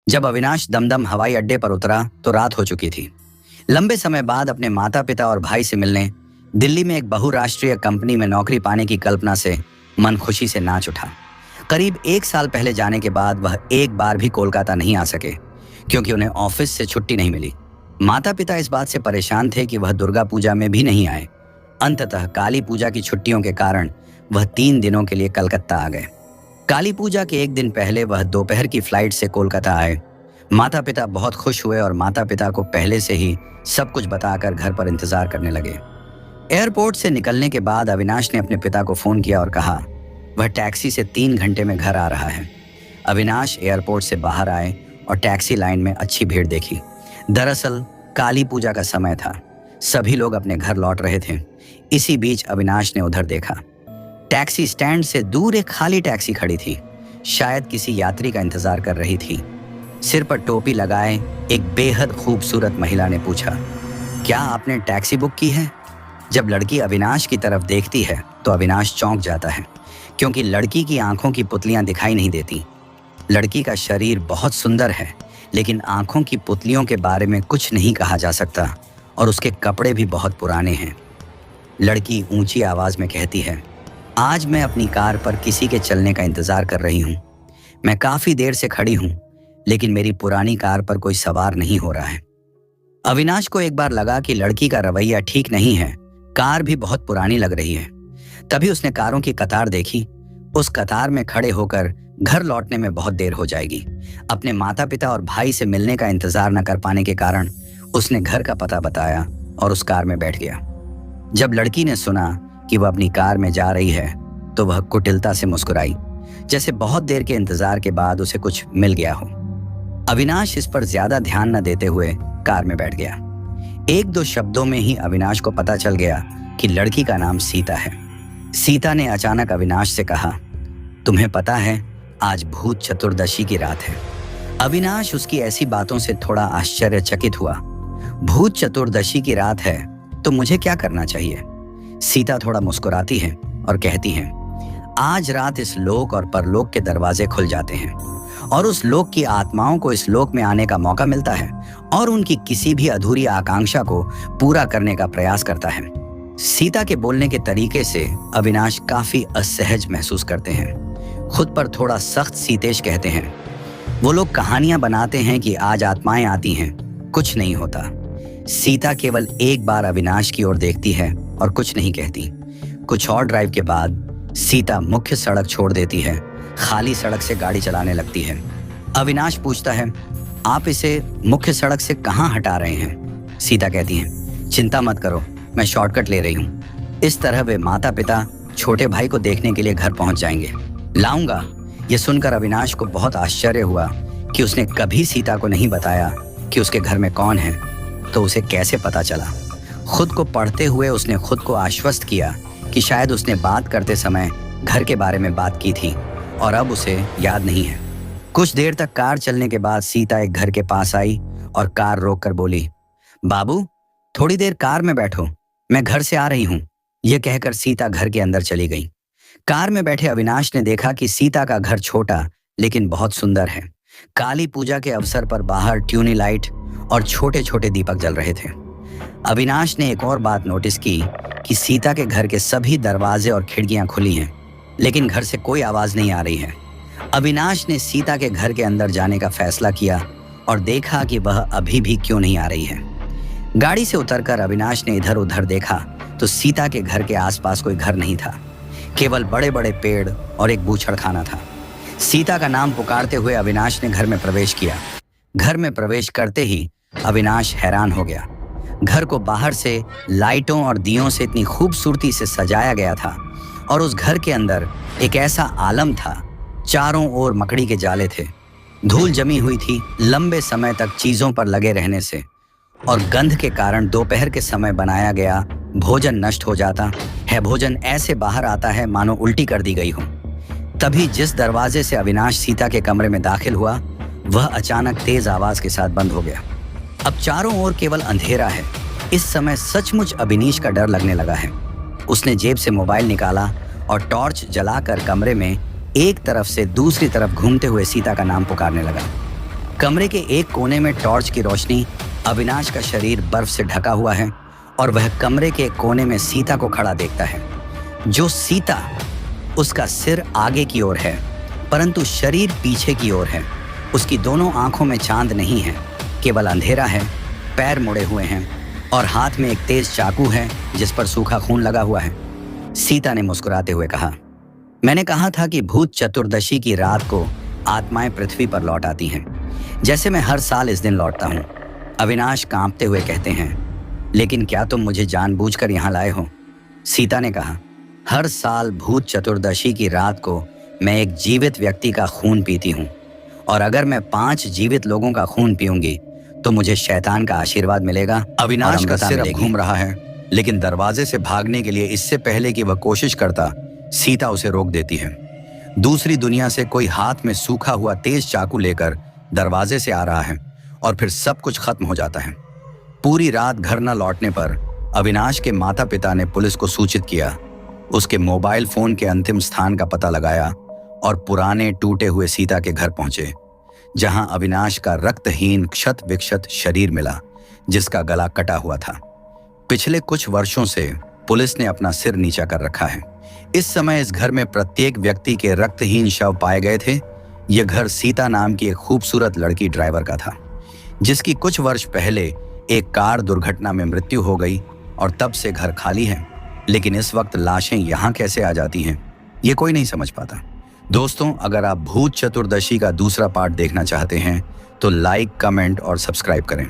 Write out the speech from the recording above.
जब अविनाश दमदम हवाई अड्डे पर उतरा तो रात हो चुकी थी। लंबे समय बाद अपने माता पिता और भाई से मिलने दिल्ली में एक बहुराष्ट्रीय कंपनी में नौकरी पाने की कल्पना से मन खुशी से नाच उठा। करीब 1 साल पहले जाने के बाद वह एक बार भी कोलकाता नहीं आ सके क्योंकि उन्हें ऑफिस से छुट्टी नहीं मिली। माता पिता इस बात से परेशान थे कि वह दुर्गा पूजा में भी नहीं आए। अंततः काली पूजा की छुट्टियों के कारण वह 3 दिनों के लिए कलकत्ता आ गए। काली पूजा के एक दिन पहले वह दोपहर की फ्लाइट से कोलकाता आए। माता पिता बहुत खुश हुए और माता पिता को पहले से ही सब कुछ बताकर घर पर इंतजार करने लगे। एयरपोर्ट से निकलने के बाद अविनाश ने अपने पिता को फोन किया और कहा वह टैक्सी से 3 घंटे में घर आ रहा है। अविनाश एयरपोर्ट से बाहर आए और टैक्सी लाइन में अच्छी भीड़ देखी। दरअसल काली पूजा का समय था, सभी लोग अपने घर लौट रहे थे। इसी बीच अविनाश ने उधर देखा, टैक्सी स्टैंड से दूर एक खाली टैक्सी खड़ी थी। शायद किसी यात्री का इंतजार कर रही थी। सिर पर टोपी लगाए एक बेहद खूबसूरत महिला ने पूछा, क्या आपने टैक्सी बुक की है? जब लड़की अविनाश की तरफ देखती है तो अविनाश चौंक जाता है क्योंकि लड़की की आंखों की पुतलियां दिखाई नहीं देती। लड़की का शरीर बहुत सुंदर है लेकिन आंखों की पुतलियों के बारे में कुछ नहीं कहा जा सकता और उसके कपड़े भी बहुत पुराने हैं। लड़की ऊंची आवाज में कहती है, आज मैं अपनी कार पर किसी के चलने का इंतजार कर रही हूँ। मैं काफी देर से खड़ी हूँ लेकिन मेरी पुरानी कार पर कोई सवार नहीं हो रहा है। अविनाश को एक बार लगा कि लड़की का रवैया ठीक नहीं है, कार भी बहुत पुरानी लग रही है। तभी उसने कारों की कतार देखी। उस कतार में खड़े होकर घर लौटने में बहुत देर हो जाएगी। अपने माता पिता और भाई से मिलने का इंतजार न कर पाने के कारण उसने घर का पता बताया और उस कार में बैठ गया। जब लड़की ने सुना कि वह अपनी कार में जा रही है तो वह कुटिलता से मुस्कुराई, जैसे बहुत देर के इंतजार के बाद उसे कुछ मिल गया हो। अविनाश इस पर ज्यादा ध्यान न देते हुए कार में बैठ गया। 1-2 शब्दों में ही अविनाश को पता चल गया कि लड़की का नाम सीता है। सीता ने अचानक अविनाश से कहा, तुम्हें पता है आज भूत चतुर्दशी की रात है। अविनाश उसकी ऐसी बातों से थोड़ा आश्चर्यचकित हुआ। भूत चतुर्दशी की रात है तो मुझे क्या करना चाहिए? सीता थोड़ा मुस्कुराती है और कहती है, आज रात इस लोक और परलोक के दरवाजे खुल जाते हैं और उस लोक की आत्माओं को इस लोक में आने का मौका मिलता है और उनकी किसी भी अधूरी आकांक्षा को पूरा करने का प्रयास करता है। सीता के बोलने के तरीके से अविनाश काफी असहज महसूस करते हैं। खुद पर थोड़ा सख्त सीतेश कहते हैं, वो लोग कहानियां बनाते हैं कि आज आत्माएं आती हैं, कुछ नहीं होता। सीता केवल एक बार अविनाश की ओर देखती है और कुछ नहीं कहती। कुछ और ड्राइव के बाद सीता मुख्य सड़क छोड़ देती है, खाली सड़क से गाड़ी चलाने लगती है। अविनाश पूछता है, आप इसे मुख्य सड़क से कहाँ हटा रहे हैं? सीता कहती है, चिंता मत करो, मैं शॉर्टकट ले रही हूँ। इस तरह वे माता पिता छोटे भाई को देखने के लिए घर पहुंच जाएंगे। लाऊंगा। यह सुनकर अविनाश को बहुत आश्चर्य हुआ कि उसने कभी सीता को नहीं बताया कि उसके घर में कौन है, तो उसे कैसे पता चला। खुद को पढ़ते हुए उसने खुद को आश्वस्त किया कि शायद उसने बात करते समय घर के बारे में बात की थी और अब उसे याद नहीं है। कुछ देर तक कार चलने के बाद सीता एक घर के पास आई और कार रोककर बोली, बाबू थोड़ी देर कार में बैठो, मैं घर से आ रही हूँ। यह कहकर सीता घर के अंदर चली गई। कार में बैठे अविनाश ने देखा कि सीता का घर छोटा लेकिन बहुत सुंदर है। काली पूजा के अवसर पर बाहर ट्यूनी लाइट और छोटे छोटे दीपक जल रहे थे। अविनाश ने एक और बात नोटिस की कि सीता के घर के सभी दरवाजे और खिड़कियां खुली हैं, लेकिन घर से कोई आवाज नहीं आ रही है। अविनाश ने सीता के घर के अंदर जाने का फैसला किया और देखा कि वह अभी भी क्यों नहीं आ रही है। गाड़ी से उतरकर अविनाश ने इधर उधर देखा तो सीता के घर के आसपास कोई घर नहीं था, केवल बड़े बड़े पेड़ और एक बूचड़खाना था। सीता का नाम पुकारते हुए अविनाश ने घर में प्रवेश किया। घर में प्रवेश करते ही अविनाश हैरान हो गया। घर को बाहर से लाइटों और दियों से इतनी खूबसूरती से सजाया गया था और उस घर के अंदर एक ऐसा आलम था, चारों ओर मकड़ी के जाले थे, धूल जमी हुई थी लंबे समय तक चीजों पर लगे रहने से, और गंध के कारण दोपहर के समय बनाया गया भोजन नष्ट हो जाता है। भोजन ऐसे बाहर आता है मानो उल्टी कर दी गई हो। तभी जिस दरवाजे से अविनाश सीता के कमरे में दाखिल हुआ वह अचानक तेज आवाज के साथ बंद हो गया। अब चारों ओर केवल अंधेरा है। इस समय सचमुच अविनाश का डर लगने लगा है। उसने जेब से मोबाइल निकाला और टॉर्च जलाकर कमरे में एक तरफ से दूसरी तरफ घूमते हुए सीता का नाम पुकारने लगा। कमरे के एक कोने में टॉर्च की रोशनी अविनाश का शरीर बर्फ से ढका हुआ है और वह कमरे के कोने में सीता को खड़ा देखता है। जो सीता, उसका सिर आगे की ओर है परंतु शरीर पीछे की ओर है। उसकी दोनों आंखों में चांद नहीं है, केवल अंधेरा है। पैर मुड़े हुए हैं और हाथ में एक तेज चाकू है जिस पर सूखा खून लगा हुआ है। सीता ने मुस्कुराते हुए कहा, मैंने कहा था कि भूत चतुर्दशी की रात को आत्माएं पृथ्वी पर लौट आती हैं, जैसे मैं हर साल इस दिन लौटता हूँ। अविनाश कांपते हुए कहते हैं, लेकिन क्या तुम मुझे जानबूझकर यहाँ लाए हो? सीता ने कहा, हर साल भूत चतुर्दशी की रात को मैं एक जीवित व्यक्ति का खून पीती हूँ और अगर मैं 5 जीवित लोगों का खून पीऊंगी तो मुझे शैतान का आशीर्वाद मिलेगा। अविनाश का सिर अब घूम रहा है, लेकिन दरवाजे से भागने के लिए इससे पहले कि वह कोशिश करता, सीता उसे रोक देती है। दूसरी दुनिया से कोई हाथ में सूखा हुआ तेज चाकू लेकर दरवाजे से आ रहा है और फिर सब कुछ खत्म हो जाता है। पूरी रात घर न लौटने पर अविनाश के माता पिता ने पुलिस को सूचित किया। उसके मोबाइल फोन के अंतिम स्थान का पता लगाया और पुराने टूटे हुए सीता के घर पहुंचे, जहां अविनाश का रक्तहीन क्षत विक्षत शरीर मिला जिसका गला कटा हुआ था। पिछले कुछ वर्षों से पुलिस ने अपना सिर नीचा कर रखा है। इस समय इस घर में प्रत्येक व्यक्ति के रक्तहीन शव पाए गए थे। यह घर सीता नाम की एक खूबसूरत लड़की ड्राइवर का था, जिसकी कुछ वर्ष पहले एक कार दुर्घटना में मृत्यु हो गई और तब से घर खाली है। लेकिन इस वक्त लाशें यहाँ कैसे आ जाती हैं, ये कोई नहीं समझ पाता। दोस्तों, अगर आप भूत चतुर्दशी का दूसरा पार्ट देखना चाहते हैं तो लाइक, कमेंट और सब्सक्राइब करें।